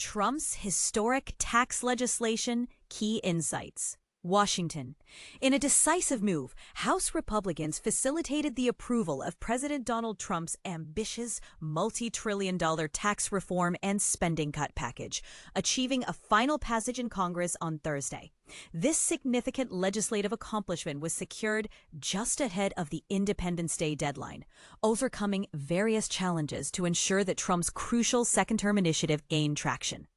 Trump's historic tax legislation, key insights. Washington. In a decisive move, House Republicans facilitated the approval of President Donald Trump's ambitious multi-trillion-dollar tax reform and spending cut package, achieving a final passage in Congress on Thursday. This significant legislative accomplishment was secured just ahead of the Independence Day deadline, overcoming various challenges to ensure that Trump's crucial second-term initiative gained traction.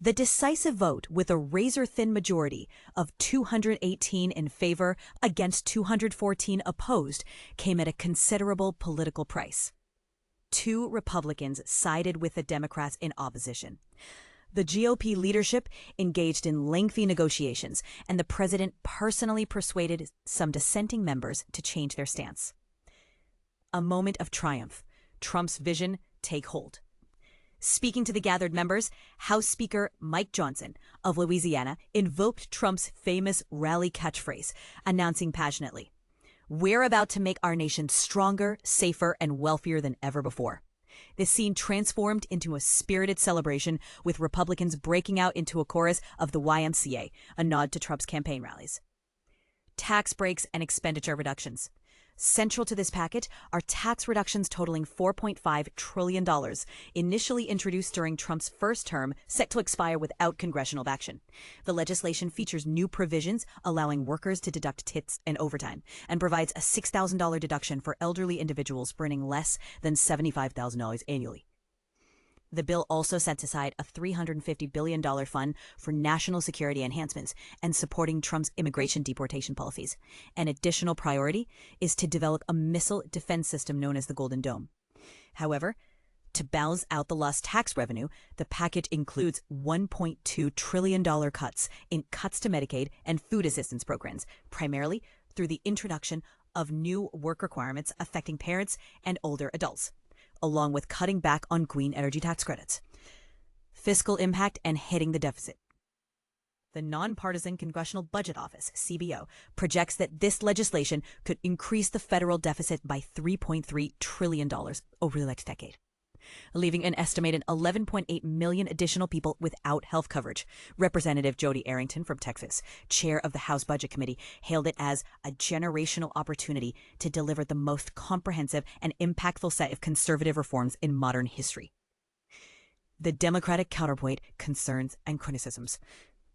The decisive vote, with a razor-thin majority of 218 in favor against 214 opposed, came at a considerable political price. 2 Republicans sided with the Democrats in opposition. The GOP leadership engaged in lengthy negotiations, and the president personally persuaded some dissenting members to change their stance. A moment of triumph. Trump's vision take hold. Speaking to the gathered members, House Speaker Mike Johnson of Louisiana invoked Trump's famous rally catchphrase, announcing passionately, "We're about to make our nation stronger, safer, and wealthier than ever before." This scene transformed into a spirited celebration, with Republicans breaking out into a chorus of the YMCA, a nod to Trump's campaign rallies. Tax breaks and expenditure reductions. Central to this package are tax reductions totaling $4.5 trillion, initially introduced during Trump's first term, set to expire without congressional action. The legislation features new provisions allowing workers to deduct TITs and overtime, and provides a $6,000 deduction for elderly individuals earning less than $75,000 annually. The bill also sets aside a $350 billion fund for national security enhancements and supporting Trump's immigration deportation policies. An additional priority is to develop a missile defense system known as the Golden Dome. However, to balance out the lost tax revenue, the package includes $1.2 trillion cuts to Medicaid and food assistance programs, primarily through the introduction of new work requirements affecting parents and older adults, along with cutting back on green energy tax credits. Fiscal impact and hitting the deficit. The Nonpartisan Congressional Budget Office, CBO, projects that this legislation could increase the federal deficit by $3.3 trillion over the next decade, leaving an estimated 11.8 million additional people without health coverage. Representative Jody Arrington from Texas, chair of the House Budget Committee, hailed it as a generational opportunity to deliver the most comprehensive and impactful set of conservative reforms in modern history. The Democratic counterpoint, concerns and criticisms.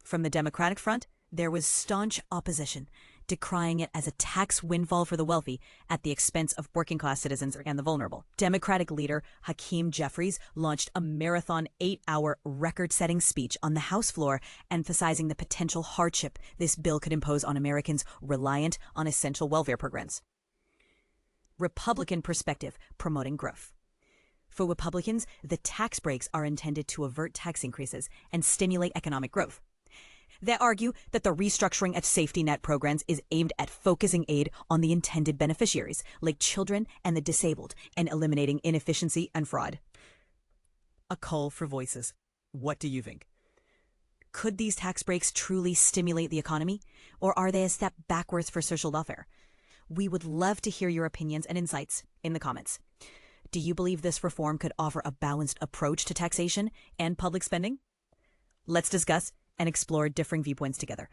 From the Democratic front, there was staunch opposition, decrying it as a tax windfall for the wealthy at the expense of working-class citizens and the vulnerable. Democratic leader Hakeem Jeffries launched a marathon 8-hour record-setting speech on the House floor, emphasizing the potential hardship this bill could impose on Americans reliant on essential welfare programs. Republican perspective, promoting growth. For Republicans, the tax breaks are intended to avert tax increases and stimulate economic growth. They argue that the restructuring of safety net programs is aimed at focusing aid on the intended beneficiaries, like children and the disabled, and eliminating inefficiency and fraud. A call for voices. What do you think? Could these tax breaks truly stimulate the economy, or are they a step backwards for social welfare? We would love to hear your opinions and insights in the comments. Do you believe this reform could offer a balanced approach to taxation and public spending? Let's discuss and explore differing viewpoints together.